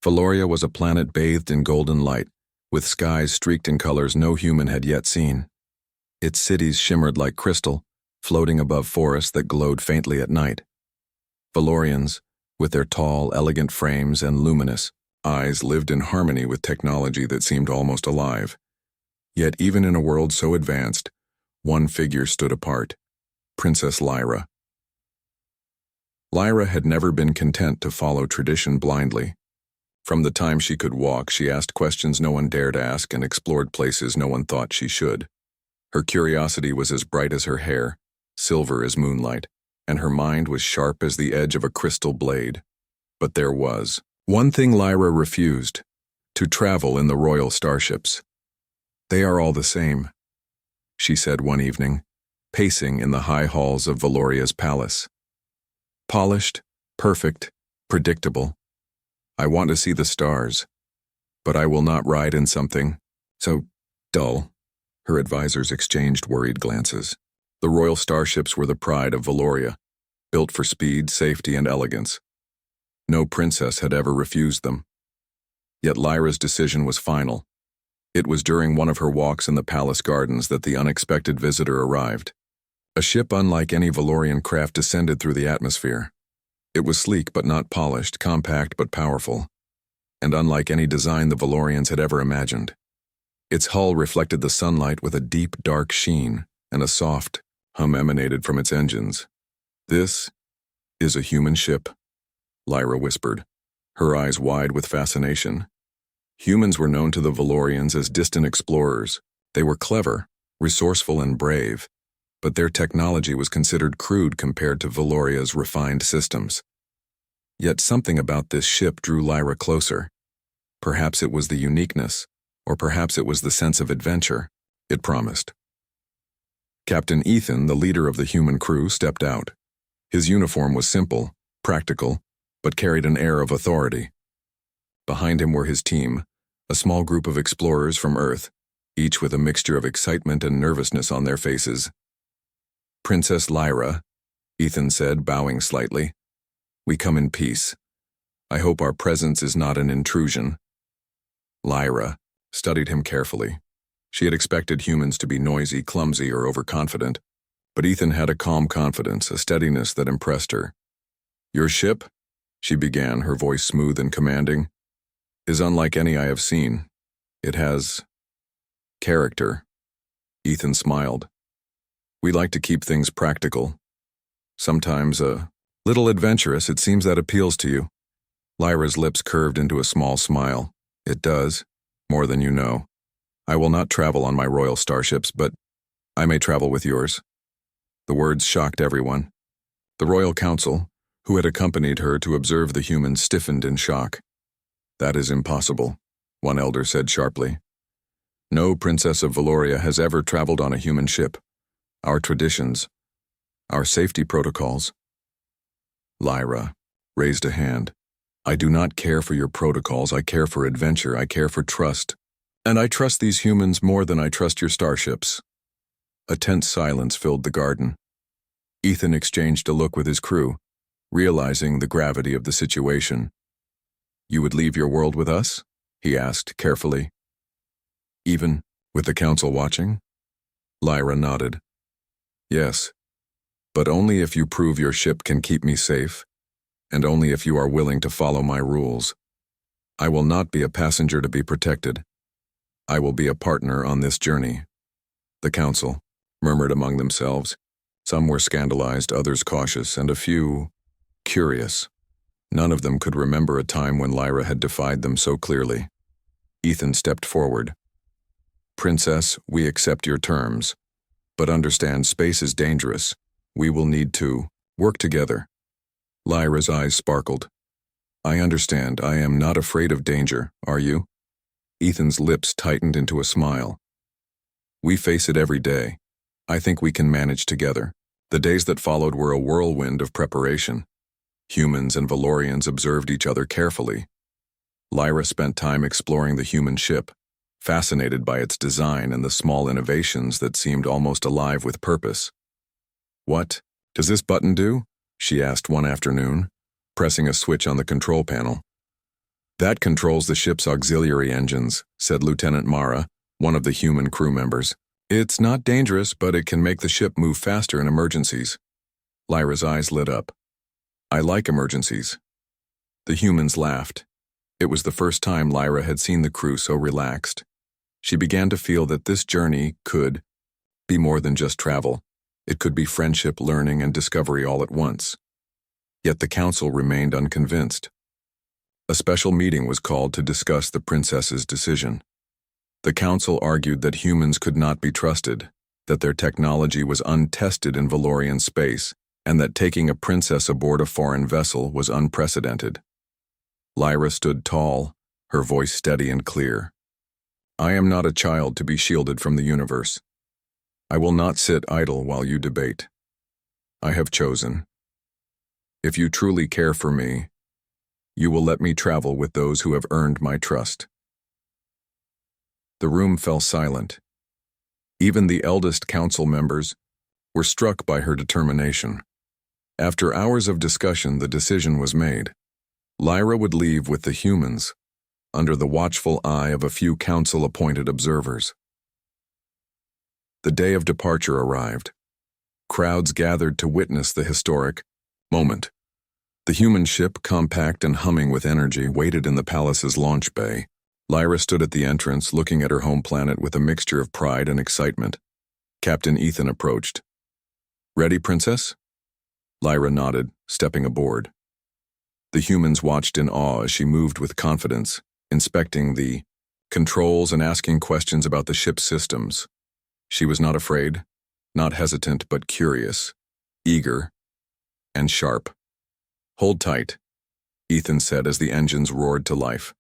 Valoria was a planet bathed in golden light, with skies streaked in colors no human had yet seen. Its cities shimmered like crystal, floating above forests that glowed faintly at night. Valorians, with their tall, elegant frames and luminous eyes, lived in harmony with technology that seemed almost alive. Yet even in a world so advanced, one figure stood apart: Princess Lyra. Lyra had never been content to follow tradition blindly. From the time she could walk, she asked questions no one dared ask and explored places no one thought she should. Her curiosity was as bright as her hair, silver as moonlight, and her mind was sharp as the edge of a crystal blade. But there was one thing Lyra refused: to travel in the royal starships. "They are all the same," she said one evening, pacing in the high halls of Valoria's palace. "Polished, perfect, predictable. I want to see the stars, but I will not ride in something so dull." Her advisors exchanged worried glances. The royal starships were the pride of Valoria, built for speed, safety, and elegance. No princess had ever refused them. Yet Lyra's decision was final. It was during one of her walks in the palace gardens that the unexpected visitor arrived. A ship unlike any Valorian craft descended through the atmosphere. It was sleek but not polished, compact but powerful, and unlike any design the Valorians had ever imagined. Its hull reflected the sunlight with a deep, dark sheen, and a soft hum emanated from its engines. "This is a human ship," Lyra whispered, her eyes wide with fascination. Humans were known to the Valorians as distant explorers. They were clever, resourceful, and brave, but their technology was considered crude compared to Valoria's refined systems. Yet something about this ship drew Lyra closer. Perhaps it was the uniqueness, or perhaps it was the sense of adventure it promised. Captain Ethan, the leader of the human crew, stepped out. His uniform was simple, practical, but carried an air of authority. Behind him were his team, a small group of explorers from Earth, each with a mixture of excitement and nervousness on their faces. "Princess Lyra," Ethan said, bowing slightly, "we come in peace. I hope our presence is not an intrusion." Lyra studied him carefully. She had expected humans to be noisy, clumsy, or overconfident, but Ethan had a calm confidence, a steadiness that impressed her. "Your ship," she began, her voice smooth and commanding, "is unlike any I have seen. It has character." Ethan smiled. "We like to keep things practical. Sometimes a little adventurous. It seems that appeals to you." Lyra's lips curved into a small smile. "It does, more than you know. I will not travel on my royal starships, but I may travel with yours." The words shocked everyone. The royal council, who had accompanied her to observe the humans, stiffened in shock. "That is impossible," one elder said sharply. "No princess of Valoria has ever traveled on a human ship. Our traditions, our safety protocols." Lyra raised a hand. "I do not care for your protocols. I care for adventure. I care for trust. And I trust these humans more than I trust your starships." A tense silence filled the garden. Ethan exchanged a look with his crew, realizing the gravity of the situation. "You would leave your world with us?" he asked carefully. "Even with the council watching?" Lyra nodded. "Yes, but only if you prove your ship can keep me safe, and only if you are willing to follow my rules. I will not be a passenger to be protected. I will be a partner on this journey." The council murmured among themselves. Some were scandalized, others cautious, and a few curious. None of them could remember a time when Lyra had defied them so clearly. Ethan stepped forward. "Princess, we accept your terms, but understand space is dangerous. We will need to work together." Lyra's eyes sparkled. "I understand. I am not afraid of danger, are you?" Ethan's lips tightened into a smile. "We face it every day. I think we can manage together." The days that followed were a whirlwind of preparation. Humans and Valorians observed each other carefully. Lyra spent time exploring the human ship, fascinated by its design and the small innovations that seemed almost alive with purpose. "What does this button do?" she asked one afternoon, pressing a switch on the control panel. That controls the ship's auxiliary engines, said Lieutenant Mara, one of the human crew members. It's not dangerous, but it can make the ship move faster in emergencies. Lyra's eyes lit up. I like emergencies. The humans laughed. It was the first time Lyra had seen the crew so relaxed. She began to feel that this journey could be more than just travel. It could be friendship, learning, and discovery all at once. Yet the council remained unconvinced. A special meeting was called to discuss the princess's decision. The council argued that humans could not be trusted, that their technology was untested in Valorian space, and that taking a princess aboard a foreign vessel was unprecedented. Lyra stood tall, her voice steady and clear. I am not a child to be shielded from the universe. I will not sit idle while you debate. I have chosen. If you truly care for me, you will let me travel with those who have earned my trust. The room fell silent. Even the eldest council members were struck by her determination. After hours of discussion, the decision was made. Lyra would leave with the humans, under the watchful eye of a few council-appointed observers. The day of departure arrived. Crowds gathered to witness the historic moment. The human ship, compact and humming with energy, waited in the palace's launch bay. Lyra stood at the entrance, looking at her home planet with a mixture of pride and excitement. Captain Ethan approached. Ready, Princess? Lyra nodded, stepping aboard. The humans watched in awe as she moved with confidence, inspecting the controls and asking questions about the ship's systems. She was not afraid, not hesitant, but curious, eager, and sharp. Hold tight, Ethan said as the engines roared to life.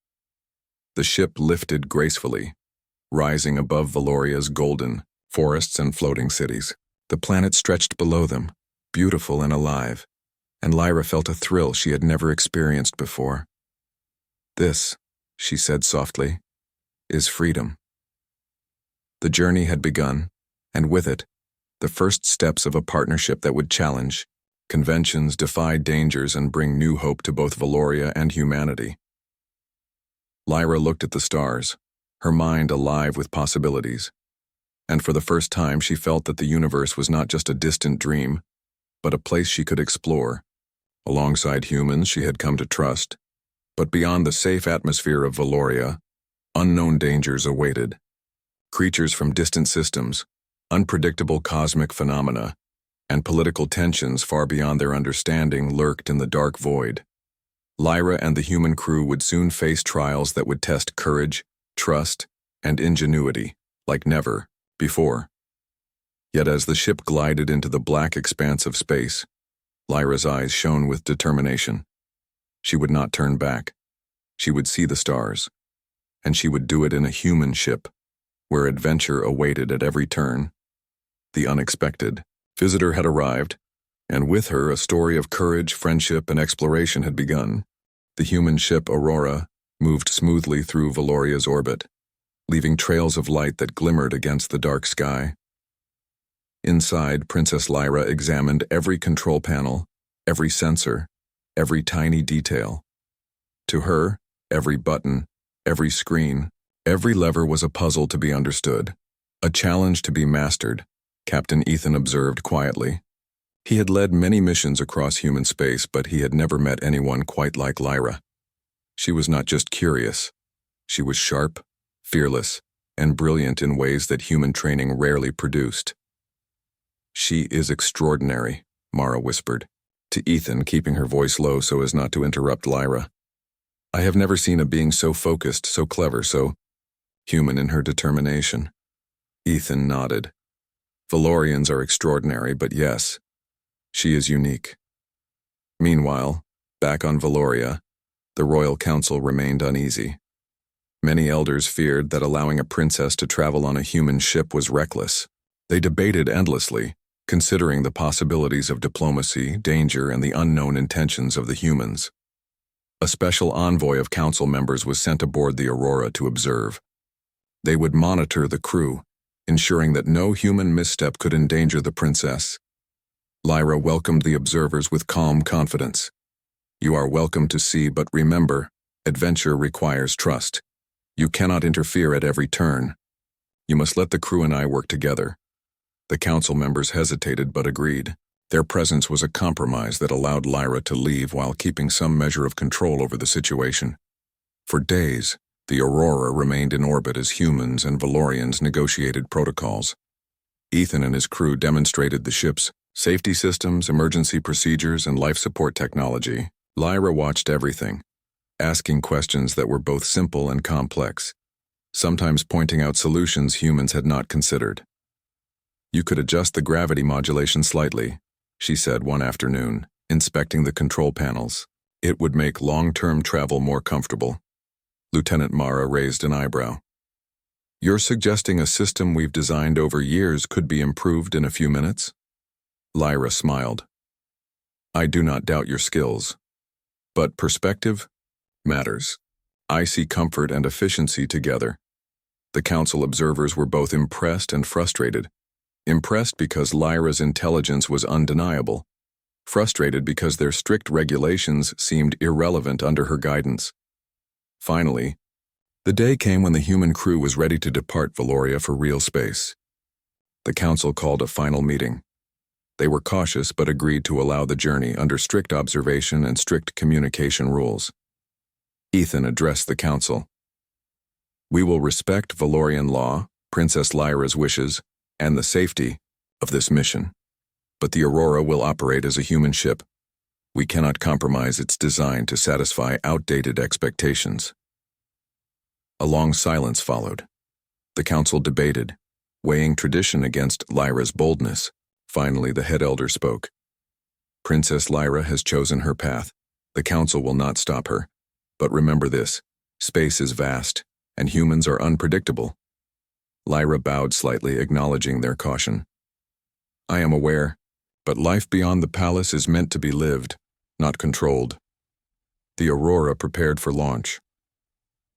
The ship lifted gracefully, rising above Valoria's golden forests and floating cities. The planet stretched below them, beautiful and alive, and Lyra felt a thrill she had never experienced before. This, she said softly, is freedom. The journey had begun, and with it, the first steps of a partnership that would challenge conventions, defy dangers, and bring new hope to both Valoria and humanity. Lyra looked at the stars, her mind alive with possibilities, and for the first time she felt that the universe was not just a distant dream, but a place she could explore. Alongside humans she had come to trust, but beyond the safe atmosphere of Valoria, unknown dangers awaited. Creatures from distant systems, unpredictable cosmic phenomena, and political tensions far beyond their understanding lurked in the dark void. Lyra and the human crew would soon face trials that would test courage, trust, and ingenuity like never before. Yet as the ship glided into the black expanse of space, Lyra's eyes shone with determination. She would not turn back. She would see the stars, and she would do it in a human ship, where adventure awaited at every turn. The unexpected visitor had arrived, and with her a story of courage, friendship, and exploration had begun. The human ship Aurora moved smoothly through Valoria's orbit, leaving trails of light that glimmered against the dark sky. Inside, Princess Lyra examined every control panel, every sensor, every tiny detail. To her, every button, every screen, every lever was a puzzle to be understood, a challenge to be mastered, Captain Ethan observed quietly. He had led many missions across human space, but he had never met anyone quite like Lyra. She was not just curious. She was sharp, fearless, and brilliant in ways that human training rarely produced. She is extraordinary, Mara whispered to Ethan, keeping her voice low so as not to interrupt Lyra. I have never seen a being so focused, so clever, so human in her determination. Ethan nodded. Valorians are extraordinary, but yes, she is unique. Meanwhile, back on Valoria, the Royal Council remained uneasy. Many elders feared that allowing a princess to travel on a human ship was reckless. They debated endlessly, considering the possibilities of diplomacy, danger, and the unknown intentions of the humans. A special envoy of council members was sent aboard the Aurora to observe. They would monitor the crew, ensuring that no human misstep could endanger the princess. Lyra welcomed the observers with calm confidence. You are welcome to sea, but remember, Adventure requires trust. You cannot interfere at every turn. You must let the crew and I work together. The council members hesitated but agreed. Their presence was a compromise that allowed Lyra to leave while keeping some measure of control over the situation. For days, the Aurora remained in orbit as humans and Valorians negotiated protocols. Ethan and his crew demonstrated the ship's safety systems, emergency procedures, and life support technology. Lyra watched everything, asking questions that were both simple and complex, sometimes pointing out solutions humans had not considered. "You could adjust the gravity modulation slightly," she said one afternoon, inspecting the control panels. "It would make long-term travel more comfortable." Lieutenant Mara raised an eyebrow. "You're suggesting a system we've designed over years could be improved in a few minutes?" Lyra smiled. "I do not doubt your skills. But perspective matters. I see comfort and efficiency together." The council observers were both impressed and frustrated. Impressed because Lyra's intelligence was undeniable. Frustrated because their strict regulations seemed irrelevant under her guidance. Finally, the day came when the human crew was ready to depart Valoria for real space. The council called a final meeting. They were cautious but agreed to allow the journey under strict observation and strict communication rules. Ethan addressed the council. "We will respect Valorian law, Princess Lyra's wishes, and the safety of this mission. But the Aurora will operate as a human ship. We cannot compromise its design to satisfy outdated expectations." A long silence followed. The council debated, weighing tradition against Lyra's boldness. Finally, the head elder spoke. "Princess Lyra has chosen her path. The council will not stop her. But remember this, space is vast, and humans are unpredictable." Lyra bowed slightly, acknowledging their caution. "I am aware, but life beyond the palace is meant to be lived, not controlled." The Aurora prepared for launch.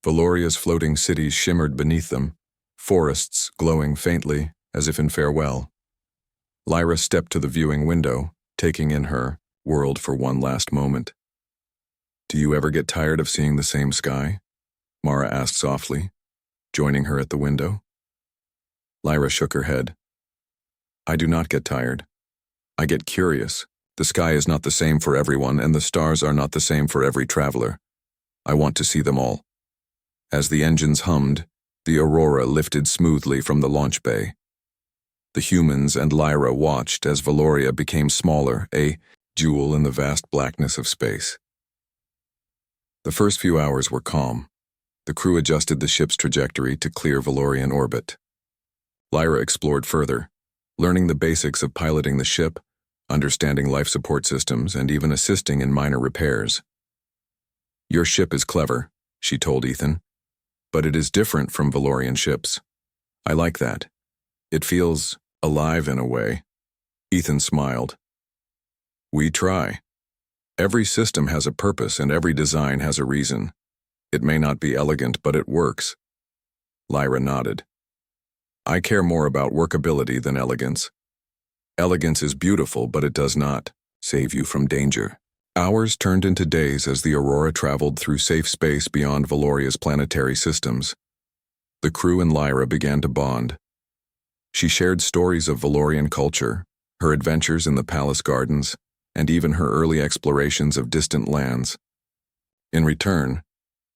Valoria's floating cities shimmered beneath them, forests glowing faintly, as if in farewell. Lyra stepped to the viewing window, taking in her world for one last moment. "Do you ever get tired of seeing the same sky?" Mara asked softly, joining her at the window. Lyra shook her head. "I do not get tired. I get curious. The sky is not the same for everyone, and the stars are not the same for every traveler. I want to see them all." As the engines hummed, the Aurora lifted smoothly from the launch bay. The humans and Lyra watched as Valoria became smaller, a jewel in the vast blackness of space. The first few hours were calm. The crew adjusted the ship's trajectory to clear Valorian orbit. Lyra explored further, learning the basics of piloting the ship, understanding life support systems, and even assisting in minor repairs. "Your ship is clever," she told Ethan, "but it is different from Valorian ships. I like that. It feels alive in a way." Ethan smiled. "We try. Every system has a purpose and every design has a reason. It may not be elegant, but it works." Lyra nodded. "I care more about workability than elegance. Elegance is beautiful, but it does not save you from danger." Hours turned into days as the Aurora traveled through safe space beyond Valoria's planetary systems. The crew and Lyra began to bond. She shared stories of Valorian culture, her adventures in the palace gardens, and even her early explorations of distant lands. In return,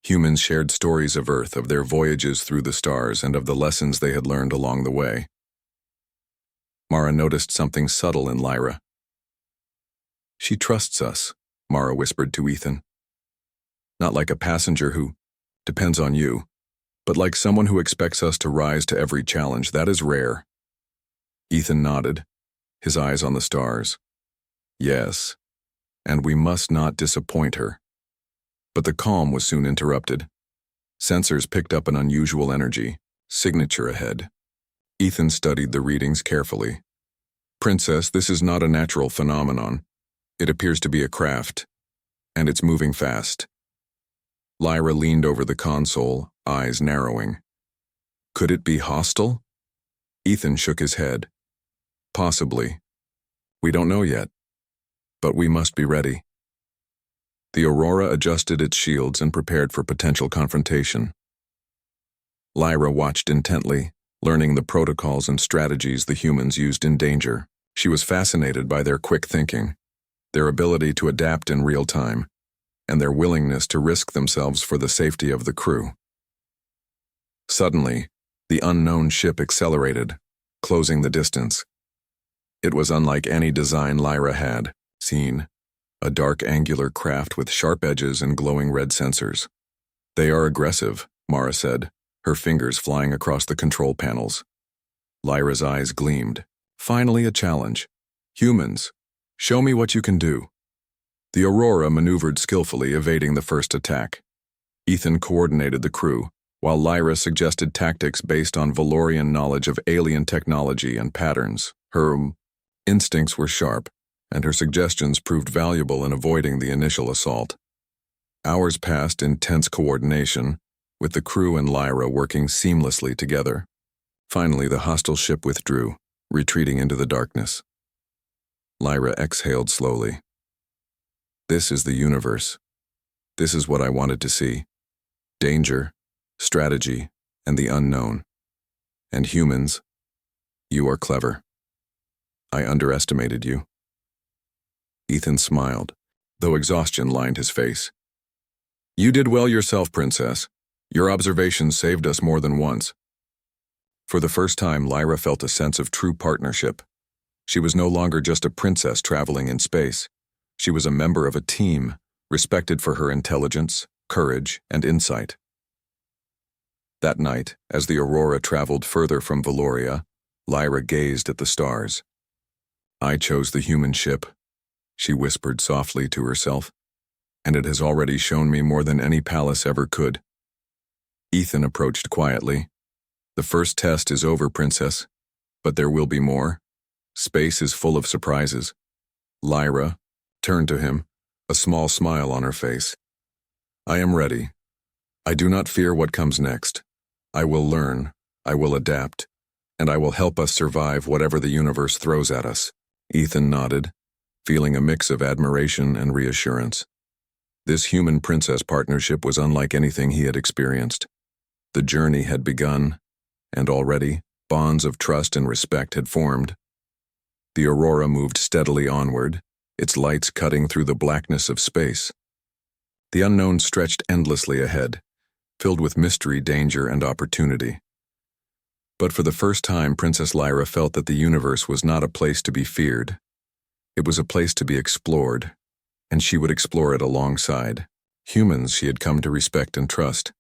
humans shared stories of Earth, of their voyages through the stars, and of the lessons they had learned along the way. Mara noticed something subtle in Lyra. "She trusts us," Mara whispered to Ethan. "Not like a passenger who depends on you, but like someone who expects us to rise to every challenge. That is rare." Ethan nodded, his eyes on the stars. "Yes, and we must not disappoint her." But the calm was soon interrupted. Sensors picked up an unusual energy, signature ahead. Ethan studied the readings carefully. "Princess, this is not a natural phenomenon. It appears to be a craft, and it's moving fast." Lyra leaned over the console, eyes narrowing. "Could it be hostile?" Ethan shook his head. "Possibly. We don't know yet, but we must be ready." The Aurora adjusted its shields and prepared for potential confrontation. Lyra watched intently, learning the protocols and strategies the humans used in danger. She was fascinated by their quick thinking, their ability to adapt in real time, and their willingness to risk themselves for the safety of the crew. Suddenly, the unknown ship accelerated, closing the distance. It was unlike any design Lyra had seen, a dark angular craft with sharp edges and glowing red sensors. "They are aggressive," Mara said, her fingers flying across the control panels. Lyra's eyes gleamed. "Finally a challenge. Humans, show me what you can do." The Aurora maneuvered skillfully, evading the first attack. Ethan coordinated the crew, while Lyra suggested tactics based on Valorian knowledge of alien technology and patterns. Her instincts were sharp, and her suggestions proved valuable in avoiding the initial assault. Hours passed in tense coordination, with the crew and Lyra working seamlessly together. Finally, the hostile ship withdrew, retreating into the darkness. Lyra exhaled slowly. "This is the universe. This is what I wanted to see. Danger, strategy, and the unknown. And humans, you are clever. I underestimated you." Ethan smiled, though exhaustion lined his face. "You did well yourself, Princess. Your observations saved us more than once." For the first time, Lyra felt a sense of true partnership. She was no longer just a princess traveling in space. She was a member of a team, respected for her intelligence, courage, and insight. That night, as the Aurora traveled further from Valoria, Lyra gazed at the stars. "I chose the human ship," she whispered softly to herself, "and it has already shown me more than any palace ever could." Ethan approached quietly. "The first test is over, Princess, but there will be more. Space is full of surprises." Lyra turned to him, a small smile on her face. "I am ready. I do not fear what comes next. I will learn, I will adapt, and I will help us survive whatever the universe throws at us." Ethan nodded, feeling a mix of admiration and reassurance. This human-princess partnership was unlike anything he had experienced. The journey had begun, and already, bonds of trust and respect had formed. The Aurora moved steadily onward, its lights cutting through the blackness of space. The unknown stretched endlessly ahead, filled with mystery, danger, and opportunity. But for the first time, Princess Lyra felt that the universe was not a place to be feared. It was a place to be explored, and she would explore it alongside humans she had come to respect and trust.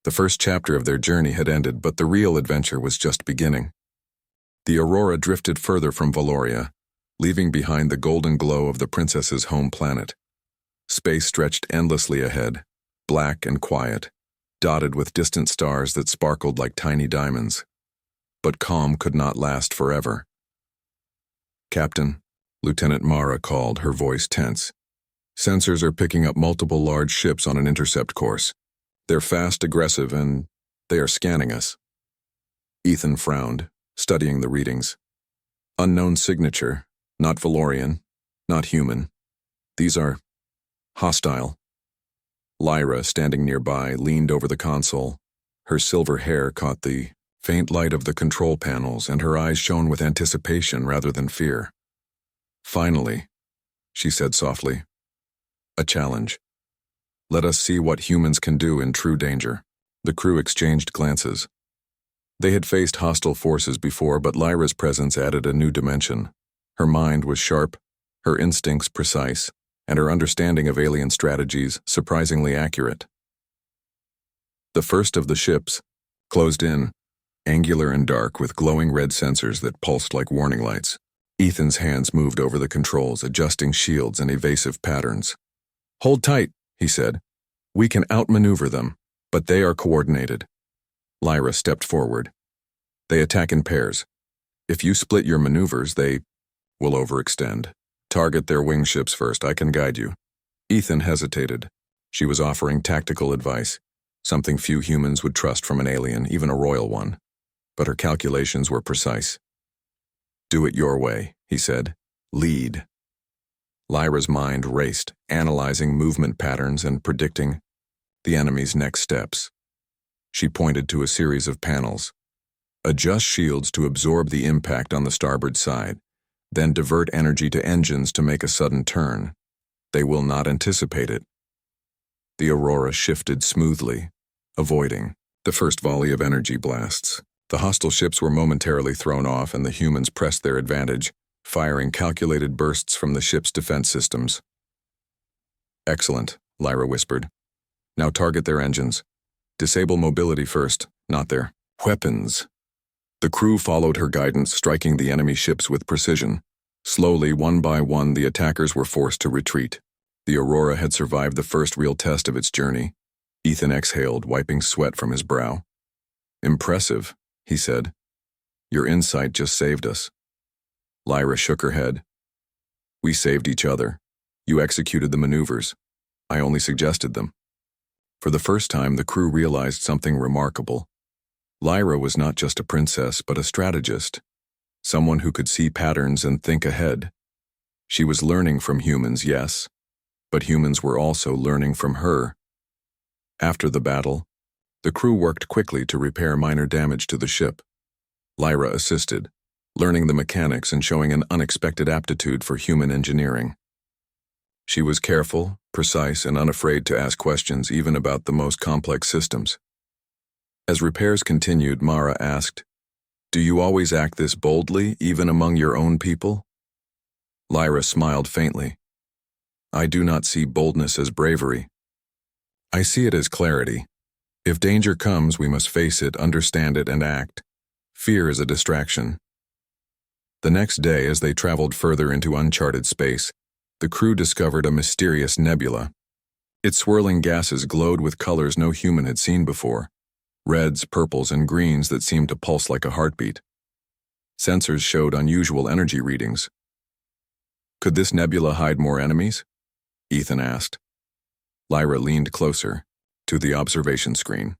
The first chapter of their journey had ended, but the real adventure was just beginning. The Aurora drifted further from Valoria, leaving behind the golden glow of the princess's home planet. Space stretched endlessly ahead, black and quiet, dotted with distant stars that sparkled like tiny diamonds. But calm could not last forever. "Captain," Lieutenant Mara called, her voice tense. "Sensors are picking up multiple large ships on an intercept course. They're fast, aggressive, and they are scanning us." Ethan frowned, studying the readings. "Unknown signature, not Valorian, not human. These are hostile." Lyra, standing nearby, leaned over the console. Her silver hair caught the faint light of the control panels, and her eyes shone with anticipation rather than fear. "Finally," she said softly, "a challenge. Let us see what humans can do in true danger." The crew exchanged glances. They had faced hostile forces before, but Lyra's presence added a new dimension. Her mind was sharp, her instincts precise, and her understanding of alien strategies surprisingly accurate. The first of the ships closed in, angular and dark with glowing red sensors that pulsed like warning lights. Ethan's hands moved over the controls, adjusting shields and evasive patterns. "Hold tight," he said. "We can outmaneuver them, but they are coordinated." Lyra stepped forward. "They attack in pairs. If you split your maneuvers, they will overextend. Target their wing ships first. I can guide you." Ethan hesitated. She was offering tactical advice, something few humans would trust from an alien, even a royal one. But her calculations were precise. "Do it your way," he said. "Lead." Lyra's mind raced, analyzing movement patterns and predicting the enemy's next steps. She pointed to a series of panels. Adjust shields to absorb the impact on the starboard side, then divert energy to engines to make a sudden turn. They will not anticipate it. The Aurora shifted smoothly, avoiding the first volley of energy blasts. The hostile ships were momentarily thrown off and the humans pressed their advantage, firing calculated bursts from the ship's defense systems. "Excellent," Lyra whispered. "Now target their engines. Disable mobility first, not their weapons." The crew followed her guidance, striking the enemy ships with precision. Slowly, one by one, the attackers were forced to retreat. The Aurora had survived the first real test of its journey. Ethan exhaled, wiping sweat from his brow. "Impressive," he said. "Your insight just saved us." Lyra shook her head. "We saved each other. You executed the maneuvers. I only suggested them." For the first time, the crew realized something remarkable. Lyra was not just a princess, but a strategist, someone who could see patterns and think ahead. She was learning from humans, yes, but humans were also learning from her. After the battle, the crew worked quickly to repair minor damage to the ship. Lyra assisted, learning the mechanics and showing an unexpected aptitude for human engineering. She was careful, precise, and unafraid to ask questions even about the most complex systems. As repairs continued, Mara asked, "Do you always act this boldly, even among your own people?" Lyra smiled faintly. "I do not see boldness as bravery. I see it as clarity. If danger comes, we must face it, understand it, and act. Fear is a distraction." The next day, as they traveled further into uncharted space, the crew discovered a mysterious nebula. Its swirling gases glowed with colors no human had seen before. Reds, purples, and greens that seemed to pulse like a heartbeat. Sensors showed unusual energy readings. "Could this nebula hide more enemies?" Ethan asked. Lyra leaned closer, to the observation screen.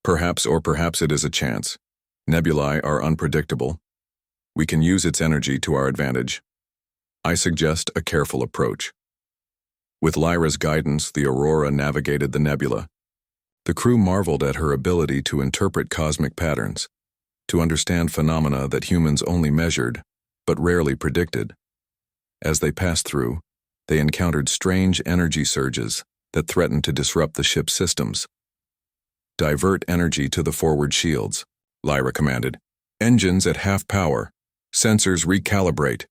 "Perhaps, or perhaps it is a chance. Nebulae are unpredictable. We can use its energy to our advantage. I suggest a careful approach." With Lyra's guidance, the Aurora navigated the nebula. The crew marveled at her ability to interpret cosmic patterns, to understand phenomena that humans only measured, but rarely predicted. As they passed through, they encountered strange energy surges that threatened to disrupt the ship's systems. "Divert energy to the forward shields," Lyra commanded. "Engines at half power. Sensors recalibrate."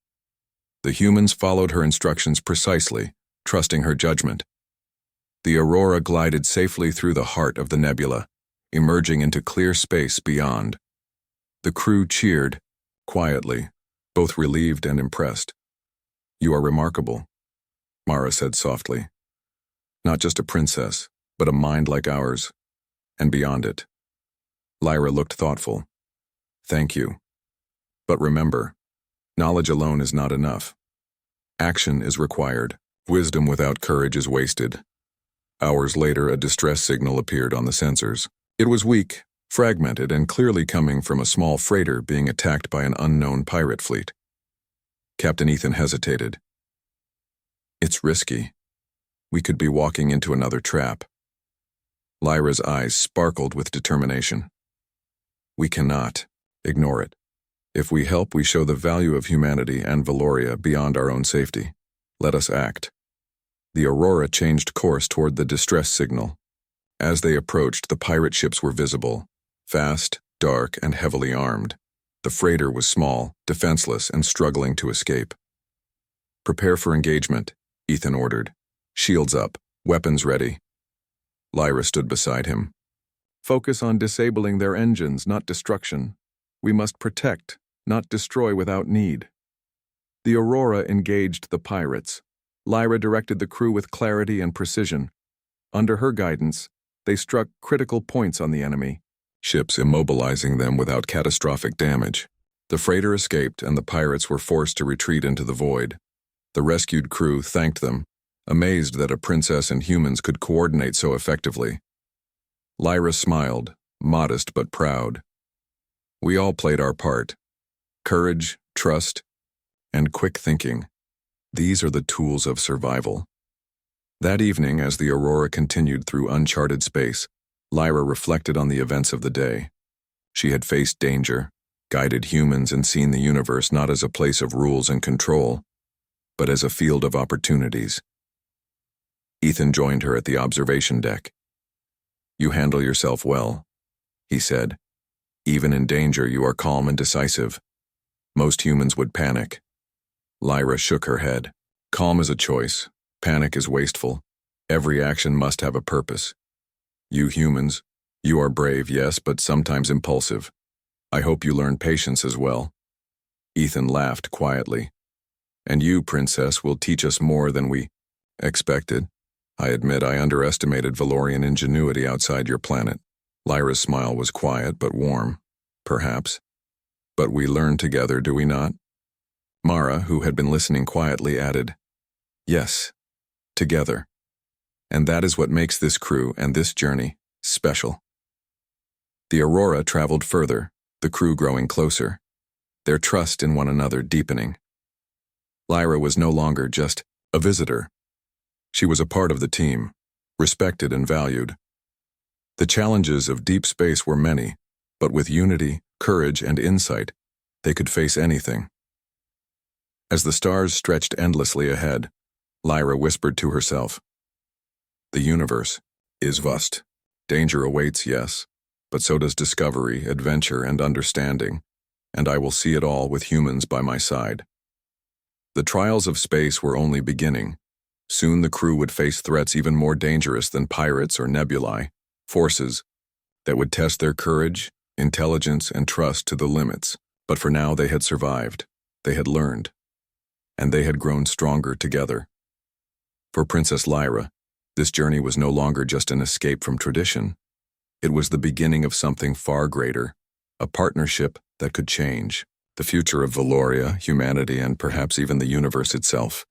The humans followed her instructions precisely, trusting her judgment. The Aurora glided safely through the heart of the nebula, emerging into clear space beyond. The crew cheered, quietly, both relieved and impressed. "You are remarkable," Mara said softly. "Not just a princess, but a mind like ours, and beyond it." Lyra looked thoughtful. "Thank you. But remember, knowledge alone is not enough. Action is required. Wisdom without courage is wasted." Hours later, a distress signal appeared on the sensors. It was weak, fragmented, and clearly coming from a small freighter being attacked by an unknown pirate fleet. Captain Ethan hesitated. "It's risky. We could be walking into another trap." Lyra's eyes sparkled with determination. "We cannot ignore it. If we help, we show the value of humanity and Valoria beyond our own safety. Let us act." The Aurora changed course toward the distress signal. As they approached, the pirate ships were visible, fast, dark, and heavily armed. The freighter was small, defenseless, and struggling to escape. "Prepare for engagement," Ethan ordered. "Shields up, weapons ready." Lyra stood beside him. "Focus on disabling their engines, not destruction. We must protect, not destroy without need." The Aurora engaged the pirates. Lyra directed the crew with clarity and precision. Under her guidance, they struck critical points on the enemy, ships immobilizing them without catastrophic damage. The freighter escaped, and the pirates were forced to retreat into the void. The rescued crew thanked them, amazed that a princess and humans could coordinate so effectively. Lyra smiled, modest but proud. We all played our part. Courage, trust, and quick thinking. These are the tools of survival. That evening, as the Aurora continued through uncharted space, Lyra reflected on the events of the day. She had faced danger, guided humans, and seen the universe not as a place of rules and control, but as a field of opportunities. Ethan joined her at the observation deck. "You handle yourself well," he said. "Even in danger, you are calm and decisive. Most humans would panic." Lyra shook her head. "Calm is a choice. Panic is wasteful. Every action must have a purpose. You humans, you are brave, yes, but sometimes impulsive. I hope you learn patience as well." Ethan laughed quietly. "And you, Princess, will teach us more than we expected. I admit I underestimated Valorian ingenuity outside your planet." Lyra's smile was quiet but warm. "Perhaps. But we learn together, do we not?" Mara, who had been listening quietly, added, "Yes, together. And that is what makes this crew and this journey special." The Aurora traveled further, the crew growing closer, their trust in one another deepening. Lyra was no longer just a visitor. She was a part of the team, respected and valued. The challenges of deep space were many, but with unity, courage, and insight, they could face anything. As the stars stretched endlessly ahead, Lyra whispered to herself, "The universe is vast. Danger awaits, yes, but so does discovery, adventure, and understanding, and I will see it all with humans by my side." The trials of space were only beginning. Soon the crew would face threats even more dangerous than pirates or nebulae, forces that would test their courage, intelligence, and trust to the limits. But for now they had survived, they had learned, and they had grown stronger together. For Princess Lyra, this journey was no longer just an escape from tradition. It was the beginning of something far greater, a partnership that could change the future of Valoria, humanity, and perhaps even the universe itself.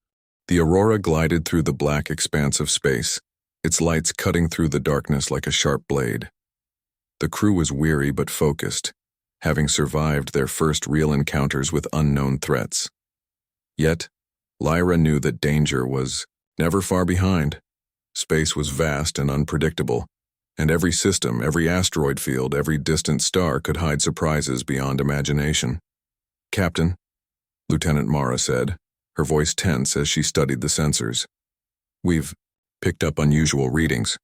The Aurora glided through the black expanse of space, its lights cutting through the darkness like a sharp blade. The crew was weary but focused, having survived their first real encounters with unknown threats. Yet, Lyra knew that danger was never far behind. Space was vast and unpredictable, and every system, every asteroid field, every distant star could hide surprises beyond imagination. "Captain," Lieutenant Mara said, her voice tense as she studied the sensors. "We've picked up unusual readings.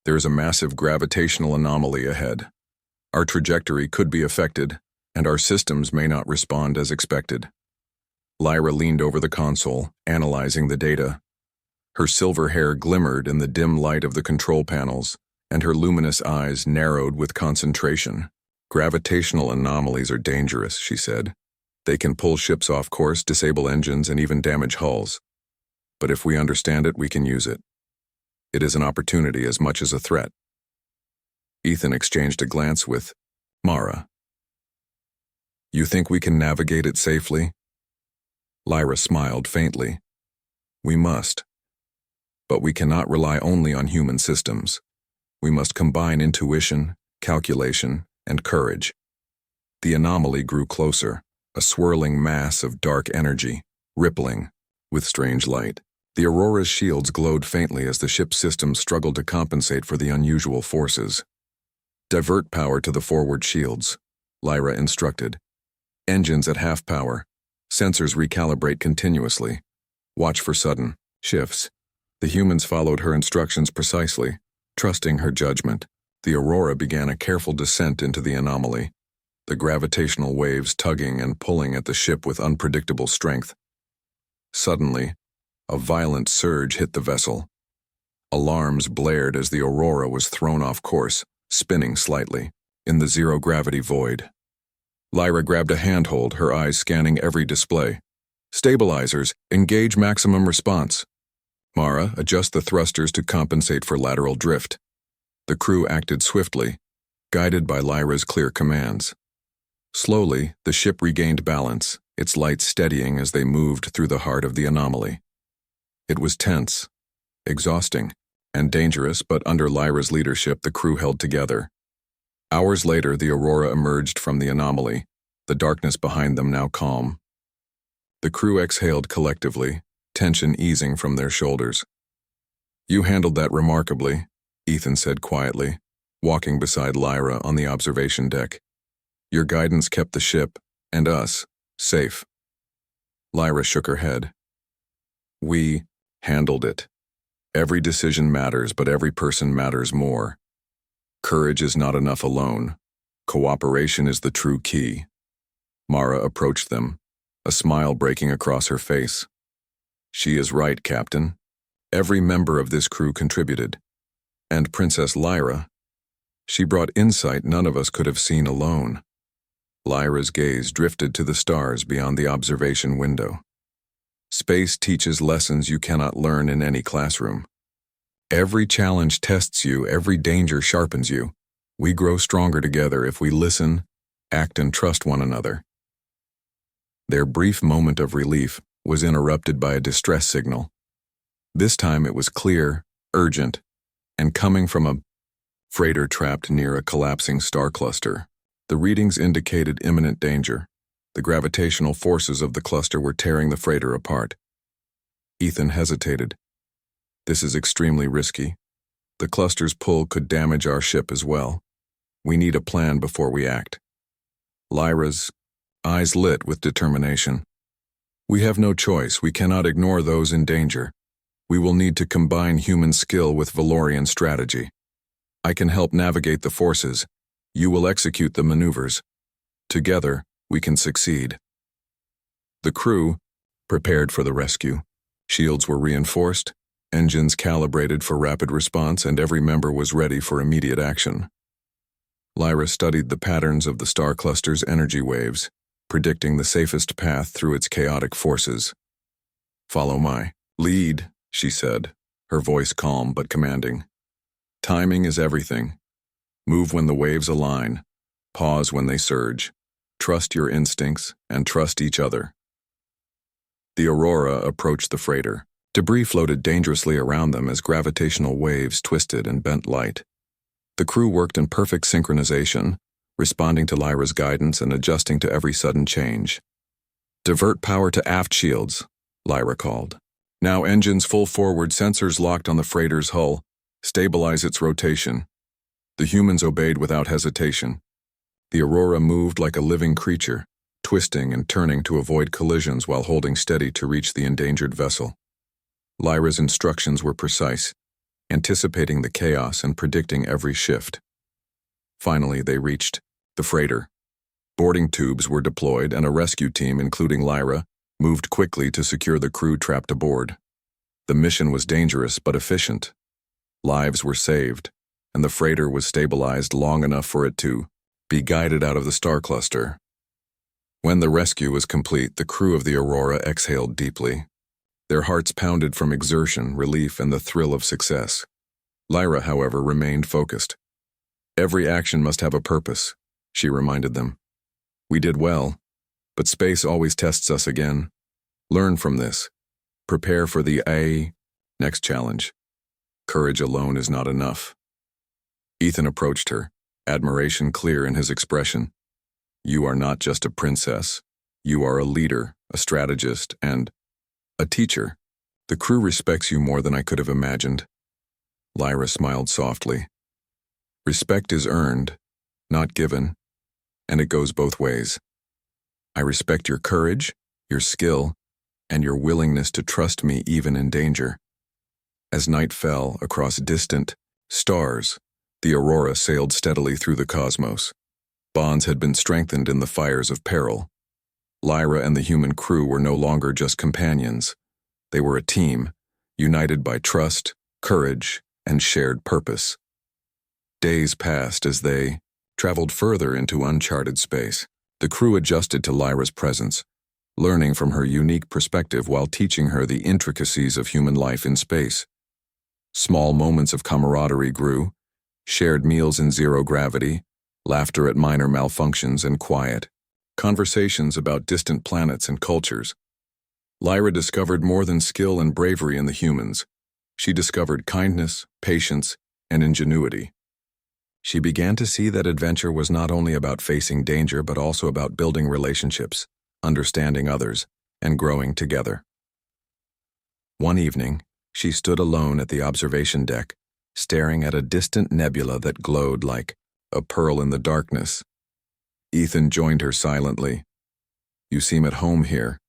There is a massive gravitational anomaly ahead. Our trajectory could be affected, and our systems may not respond as expected." Lyra leaned over the console, analyzing the data. Her silver hair glimmered in the dim light of the control panels, and her luminous eyes narrowed with concentration. "Gravitational anomalies are dangerous," she said. "They can pull ships off course, disable engines, and even damage hulls. But if we understand it, we can use it. It is an opportunity as much as a threat." Ethan exchanged a glance with Mara. "You think we can navigate it safely?" Lyra smiled faintly. "We must. But we cannot rely only on human systems. We must combine intuition, calculation, and courage." The anomaly grew closer, a swirling mass of dark energy, rippling with strange light. The Aurora's shields glowed faintly as the ship's systems struggled to compensate for the unusual forces. "Divert power to the forward shields," Lyra instructed. "Engines at half power. Sensors recalibrate continuously. Watch for sudden shifts." The humans followed her instructions precisely, trusting her judgment. The Aurora began a careful descent into the anomaly, the gravitational waves tugging and pulling at the ship with unpredictable strength. Suddenly, a violent surge hit the vessel. Alarms blared as the Aurora was thrown off course, spinning slightly, in the zero-gravity void. Lyra grabbed a handhold, her eyes scanning every display. "Stabilizers, engage maximum response." "Mara, adjust the thrusters to compensate for lateral drift." The crew acted swiftly, guided by Lyra's clear commands. Slowly, the ship regained balance, its lights steadying as they moved through the heart of the anomaly. It was tense, exhausting, and dangerous, but under Lyra's leadership, the crew held together. Hours later, the Aurora emerged from the anomaly, the darkness behind them now calm. The crew exhaled collectively, tension easing from their shoulders. "You handled that remarkably," Ethan said quietly, walking beside Lyra on the observation deck. "Your guidance kept the ship, and us, safe." Lyra shook her head. "We handled it. Every decision matters, but every person matters more. Courage is not enough alone. Cooperation is the true key." Mara approached them, a smile breaking across her face. "She is right, Captain. Every member of this crew contributed. And Princess Lyra, she brought insight none of us could have seen alone." Lyra's gaze drifted to the stars beyond the observation window. "Space teaches lessons you cannot learn in any classroom. Every challenge tests you, every danger sharpens you. We grow stronger together if we listen, act, and trust one another." Their brief moment of relief was interrupted by a distress signal. This time it was clear, urgent, and coming from a freighter trapped near a collapsing star cluster. The readings indicated imminent danger. The gravitational forces of the cluster were tearing the freighter apart. Ethan hesitated. "This is extremely risky. The cluster's pull could damage our ship as well. We need a plan before we act." Lyra's eyes lit with determination. "We have no choice. We cannot ignore those in danger. We will need to combine human skill with Valorian strategy. I can help navigate the forces. You will execute the maneuvers. Together, we can succeed." The crew prepared for the rescue. Shields were reinforced, engines calibrated for rapid response, and every member was ready for immediate action. Lyra studied the patterns of the star cluster's energy waves, predicting the safest path through its chaotic forces. "Follow my lead," she said, her voice calm but commanding. "Timing is everything. Move when the waves align. Pause when they surge. Trust your instincts and trust each other." The Aurora approached the freighter. Debris floated dangerously around them as gravitational waves twisted and bent light. The crew worked in perfect synchronization, responding to Lyra's guidance and adjusting to every sudden change. "Divert power to aft shields," Lyra called. "Now engines full forward, sensors locked on the freighter's hull. Stabilize its rotation." The humans obeyed without hesitation. The Aurora moved like a living creature, twisting and turning to avoid collisions while holding steady to reach the endangered vessel. Lyra's instructions were precise, anticipating the chaos and predicting every shift. Finally, they reached the freighter. Boarding tubes were deployed, and a rescue team, including Lyra, moved quickly to secure the crew trapped aboard. The mission was dangerous but efficient. Lives were saved, and the freighter was stabilized long enough for it to be guided out of the star cluster. When the rescue was complete, the crew of the Aurora exhaled deeply. Their hearts pounded from exertion, relief, and the thrill of success. Lyra, however, remained focused. "Every action must have a purpose," she reminded them. "We did well, but space always tests us again. Learn from this. Prepare for the next challenge. Courage alone is not enough." Ethan approached her, admiration clear in his expression. "You are not just a princess. You are a leader, a strategist, and a teacher. The crew respects you more than I could have imagined." Lyra smiled softly. "Respect is earned, not given, and it goes both ways. I respect your courage, your skill, and your willingness to trust me even in danger." As night fell across distant stars, the Aurora sailed steadily through the cosmos. Bonds had been strengthened in the fires of peril. Lyra and the human crew were no longer just companions. They were a team, united by trust, courage, and shared purpose. Days passed as they traveled further into uncharted space. The crew adjusted to Lyra's presence, learning from her unique perspective while teaching her the intricacies of human life in space. Small moments of camaraderie grew, shared meals in zero gravity, laughter at minor malfunctions, and quiet conversations about distant planets and cultures. Lyra discovered more than skill and bravery in the humans. She discovered kindness, patience, and ingenuity. She began to see that adventure was not only about facing danger but also about building relationships, understanding others, and growing together. One evening, she stood alone at the observation deck, staring at a distant nebula that glowed like a pearl in the darkness. Ethan joined her silently. "You seem at home here,"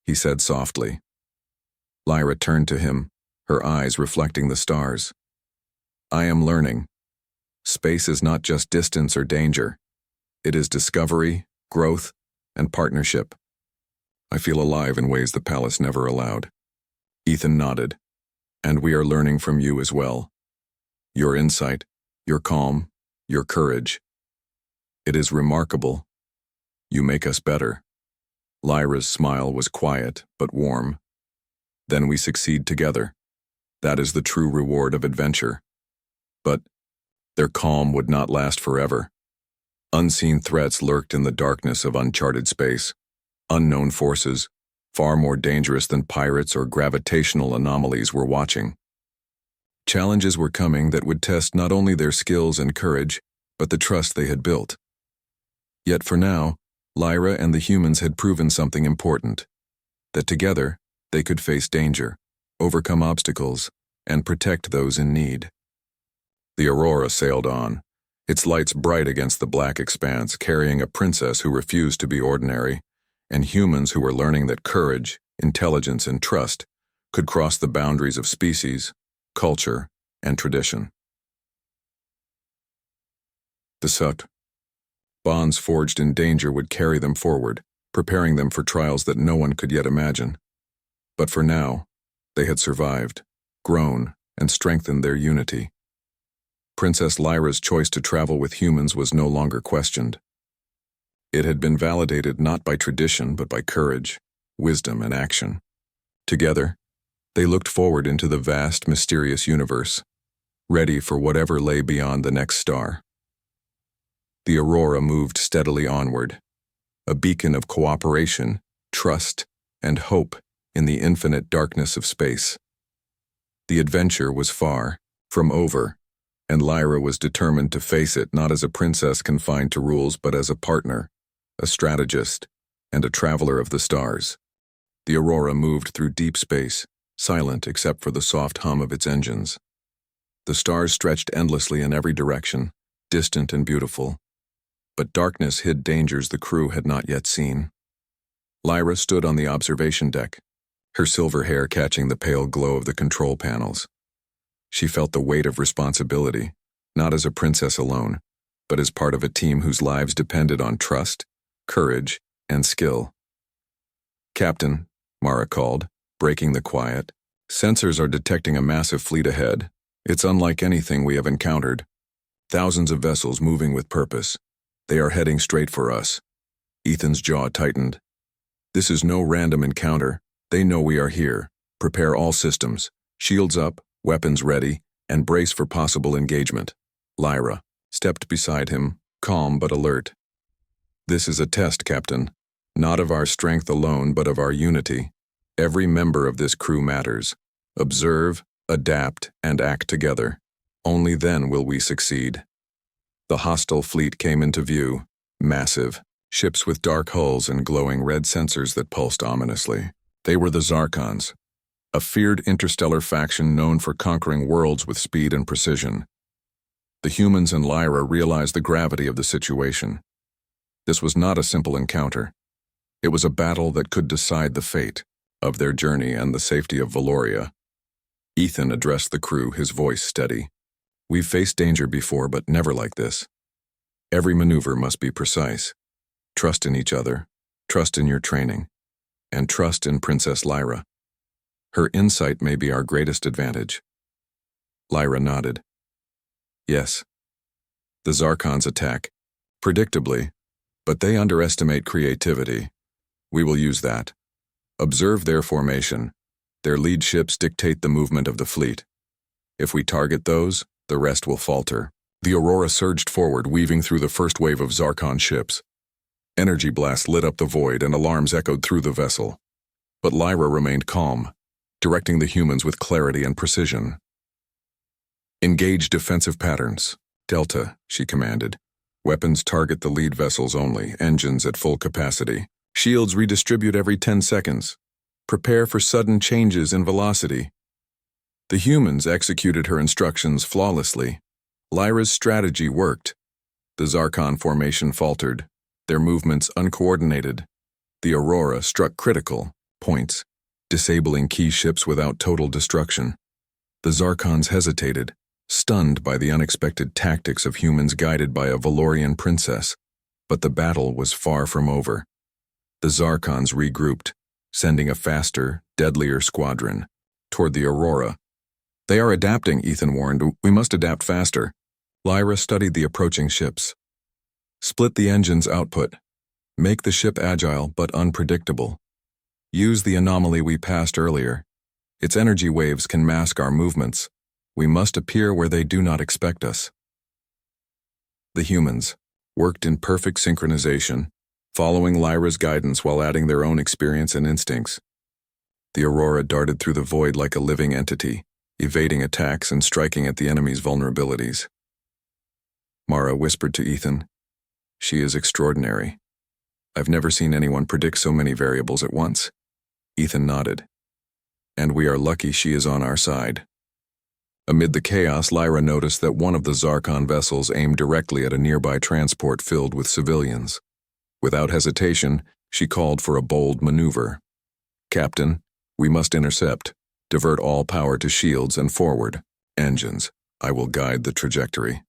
he said softly. Lyra turned to him, her eyes reflecting the stars. "I am learning. Space is not just distance or danger. It is discovery, growth, and partnership. I feel alive in ways the palace never allowed." Ethan nodded. "And we are learning from you as well. Your insight, your calm, your courage. It is remarkable. You make us better." Lyra's smile was quiet but warm. "Then we succeed together. That is the true reward of adventure." But their calm would not last forever. Unseen threats lurked in the darkness of uncharted space. Unknown forces, far more dangerous than pirates or gravitational anomalies, were watching. Challenges were coming that would test not only their skills and courage, but the trust they had built. Yet for now, Lyra and the humans had proven something important: that together they could face danger, overcome obstacles, and protect those in need. The Aurora sailed on, its lights bright against the black expanse, carrying a princess who refused to be ordinary, and humans who were learning that courage, intelligence, and trust could cross the boundaries of species, culture, and tradition. The Sut. Bonds forged in danger would carry them forward, preparing them for trials that no one could yet imagine. But for now, they had survived, grown, and strengthened their unity. Princess Lyra's choice to travel with humans was no longer questioned. It had been validated not by tradition but by courage, wisdom, and action. Together, they looked forward into the vast, mysterious universe, ready for whatever lay beyond the next star. The Aurora moved steadily onward, a beacon of cooperation, trust, and hope in the infinite darkness of space. The adventure was far from over, and Lyra was determined to face it not as a princess confined to rules but as a partner, a strategist, and a traveler of the stars. The Aurora moved through deep space, silent except for the soft hum of its engines. The stars stretched endlessly in every direction, distant and beautiful. But darkness hid dangers the crew had not yet seen. Lyra stood on the observation deck, her silver hair catching the pale glow of the control panels. She felt the weight of responsibility, not as a princess alone, but as part of a team whose lives depended on trust, courage, and skill. "Captain," Mara called, breaking the quiet, "sensors are detecting a massive fleet ahead. It's unlike anything we have encountered. Thousands of vessels moving with purpose. They are heading straight for us." Ethan's jaw tightened. "This is no random encounter. They know we are here. Prepare all systems. Shields up, weapons ready, and brace for possible engagement." Lyra stepped beside him, calm but alert. "This is a test, Captain. Not of our strength alone, but of our unity. Every member of this crew matters. Observe, adapt, and act together. Only then will we succeed." The hostile fleet came into view, massive, ships with dark hulls and glowing red sensors that pulsed ominously. They were the Zarkons, a feared interstellar faction known for conquering worlds with speed and precision. The humans and Lyra realized the gravity of the situation. This was not a simple encounter. It was a battle that could decide the fate of their journey and the safety of Valoria. Ethan addressed the crew, his voice steady. "We've faced danger before, but never like this. Every maneuver must be precise. Trust in each other, trust in your training, and trust in Princess Lyra. Her insight may be our greatest advantage." Lyra nodded. "Yes. The Zarkons attack, predictably, but they underestimate creativity. We will use that. Observe their formation. Their lead ships dictate the movement of the fleet. If we target those, the rest will falter." The Aurora surged forward, weaving through the first wave of Zarkon ships. Energy blasts lit up the void and alarms echoed through the vessel. But Lyra remained calm, directing the humans with clarity and precision. "Engage defensive patterns. Delta," she commanded. "Weapons target the lead vessels only, engines at full capacity. Shields redistribute every 10 seconds. Prepare for sudden changes in velocity. The humans executed her instructions flawlessly. Lyra's strategy worked. The Zarkon formation faltered, their movements uncoordinated. The Aurora struck critical points, disabling key ships without total destruction. The Zarkons hesitated, stunned by the unexpected tactics of humans guided by a Valorian princess. But the battle was far from over. The Zarkons regrouped, sending a faster, deadlier squadron toward the Aurora. They are adapting, Ethan warned. We must adapt faster. Lyra studied the approaching ships. Split the engine's output. Make the ship agile but unpredictable. Use the anomaly we passed earlier. Its energy waves can mask our movements. We must appear where they do not expect us. The humans worked in perfect synchronization, following Lyra's guidance while adding their own experience and instincts. The Aurora darted through the void like a living entity, evading attacks and striking at the enemy's vulnerabilities. Mara whispered to Ethan, "She is extraordinary. I've never seen anyone predict so many variables at once." Ethan nodded. "And we are lucky she is on our side." Amid the chaos, Lyra noticed that one of the Zarkon vessels aimed directly at a nearby transport filled with civilians. Without hesitation, she called for a bold maneuver. "Captain, we must intercept. Divert all power to shields and forward. Engines, I will guide the trajectory."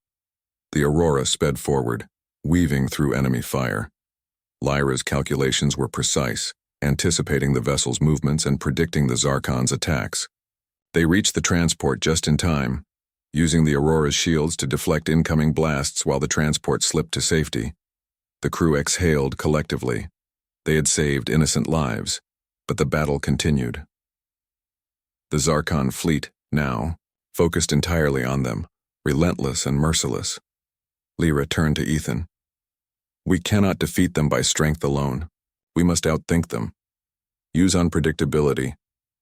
The Aurora sped forward, weaving through enemy fire. Lyra's calculations were precise, anticipating the vessel's movements and predicting the Zarkon's attacks. They reached the transport just in time, using the Aurora's shields to deflect incoming blasts while the transport slipped to safety. The crew exhaled collectively. They had saved innocent lives, but the battle continued. The Zarkon fleet, now, focused entirely on them, relentless and merciless. Lyra turned to Ethan. "We cannot defeat them by strength alone. We must outthink them. Use unpredictability.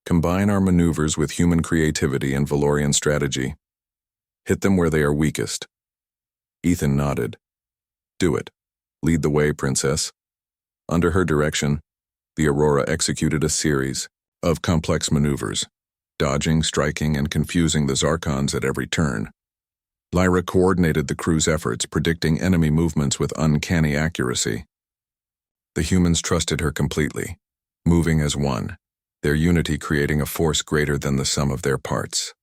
Combine our maneuvers with human creativity and Valorian strategy. Hit them where they are weakest." Ethan nodded. "Do it. Lead the way, Princess." Under her direction, the Aurora executed a series of complex maneuvers, dodging, striking, and confusing the Zarkons at every turn. Lyra coordinated the crew's efforts, predicting enemy movements with uncanny accuracy. The humans trusted her completely, moving as one, their unity creating a force greater than the sum of their parts.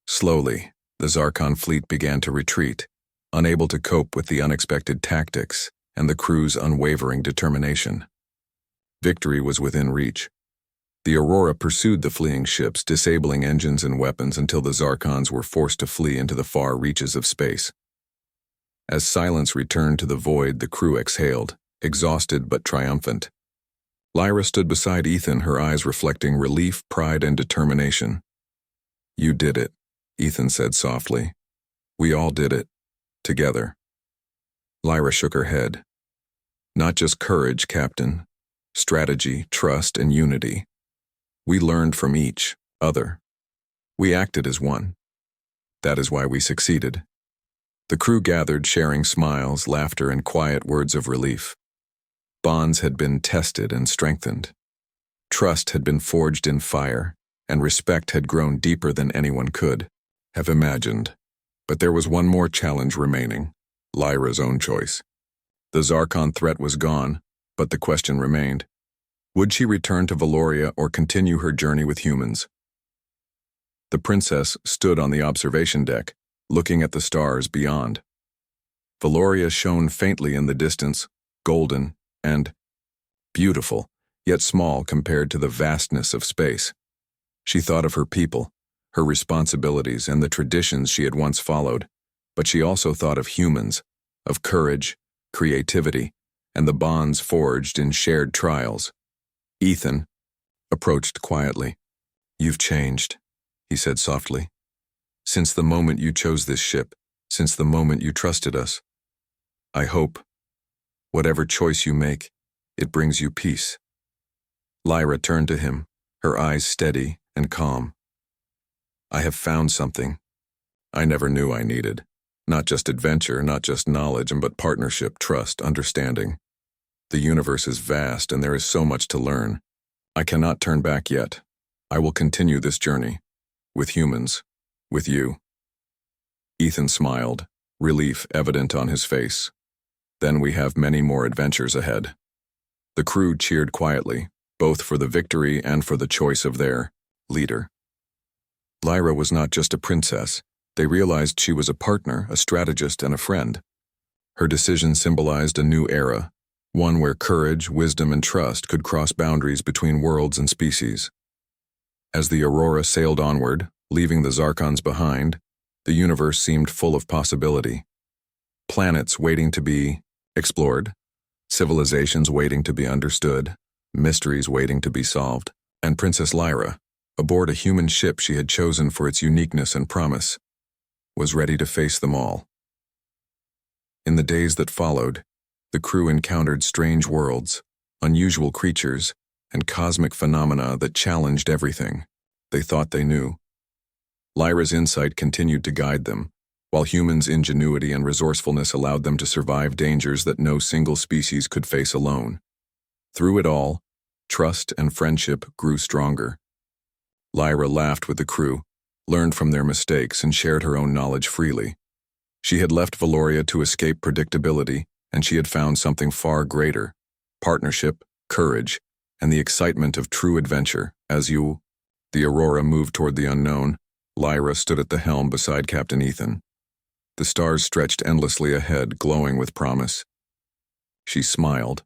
Slowly, the Zarkon fleet began to retreat, unable to cope with the unexpected tactics and the crew's unwavering determination. Victory was within reach. The Aurora pursued the fleeing ships, disabling engines and weapons until the Zarkons were forced to flee into the far reaches of space. As silence returned to the void, the crew exhaled, exhausted but triumphant. Lyra stood beside Ethan, her eyes reflecting relief, pride, and determination. "You did it," Ethan said softly. "We all did it. Together." Lyra shook her head. "Not just courage, Captain. Strategy, trust, and unity. We learned from each other. We acted as one. That is why we succeeded." The crew gathered, sharing smiles, laughter, and quiet words of relief. Bonds had been tested and strengthened. Trust had been forged in fire, and respect had grown deeper than anyone could have imagined. But there was one more challenge remaining, Lyra's own choice. The Zarkon threat was gone, but the question remained. Would she return to Valoria or continue her journey with humans? The princess stood on the observation deck, looking at the stars beyond. Valoria shone faintly in the distance, golden and beautiful, yet small compared to the vastness of space. She thought of her people, her responsibilities, and the traditions she had once followed, but she also thought of humans, of courage, creativity, and the bonds forged in shared trials. Ethan approached quietly. "You've changed," he said softly. "Since the moment you chose this ship, since the moment you trusted us. I hope, whatever choice you make, it brings you peace." Lyra turned to him, her eyes steady and calm. "I have found something I never knew I needed. Not just adventure, not just knowledge, but partnership, trust, understanding. The universe is vast and there is so much to learn. I cannot turn back yet. I will continue this journey. With humans. With you. Ethan smiled, relief evident on his face. Then we have many more adventures ahead. The crew cheered quietly, both for the victory and for the choice of their leader. Lyra was not just a princess. They realized she was a partner, a strategist, and a friend. Her decision symbolized a new era, one where courage, wisdom, and trust could cross boundaries between worlds and species. As the Aurora sailed onward, leaving the Zarkons behind, the universe seemed full of possibility. Planets waiting to be explored, civilizations waiting to be understood, mysteries waiting to be solved, and Princess Lyra, aboard a human ship she had chosen for its uniqueness and promise, was ready to face them all. In the days that followed, the crew encountered strange worlds, unusual creatures, and cosmic phenomena that challenged everything they thought they knew. Lyra's insight continued to guide them, while humans' ingenuity and resourcefulness allowed them to survive dangers that no single species could face alone. Through it all, trust and friendship grew stronger. Lyra laughed with the crew, learned from their mistakes, and shared her own knowledge freely. She had left Valoria to escape predictability, and she had found something far greater: partnership, courage, and the excitement of true adventure. As the Aurora moved toward the unknown, Lyra stood at the helm beside Captain Ethan. The stars stretched endlessly ahead, glowing with promise. She smiled,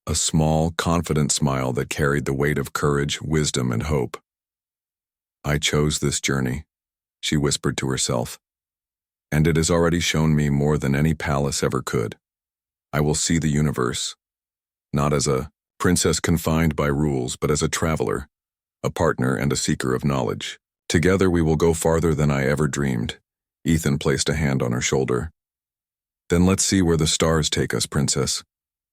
a small, confident smile that carried the weight of courage, wisdom, and hope. "I chose this journey," she whispered to herself, "and it has already shown me more than any palace ever could. I will see the universe, not as a princess confined by rules, but as a traveler, a partner, and a seeker of knowledge. Together we will go farther than I ever dreamed." Ethan placed a hand on her shoulder. "Then let's see where the stars take us, Princess."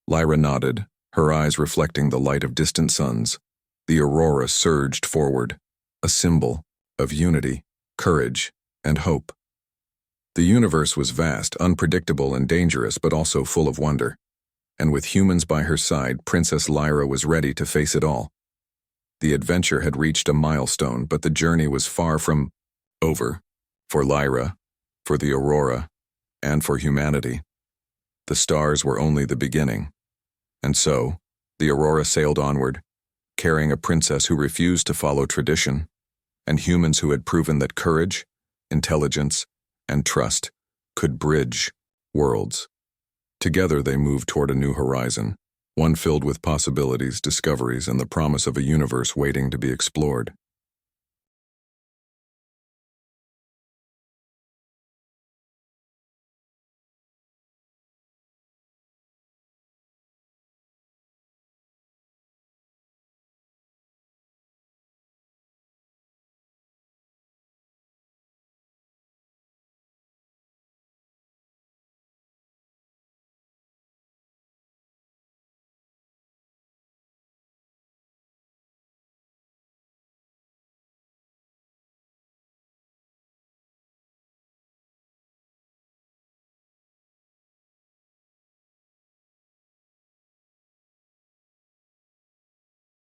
Lyra nodded, her eyes reflecting the light of distant suns. The Aurora surged forward, a symbol of unity, courage, and hope. The universe was vast, unpredictable, and dangerous, but also full of wonder. And with humans by her side, Princess Lyra was ready to face it all. The adventure had reached a milestone, but the journey was far from over. For Lyra, for the Aurora, and for humanity. The stars were only the beginning. And so, the Aurora sailed onward, carrying a princess who refused to follow tradition, and humans who had proven that courage, intelligence, and trust could bridge worlds. Together they moved toward a new horizon, one filled with possibilities, discoveries, and the promise of a universe waiting to be explored.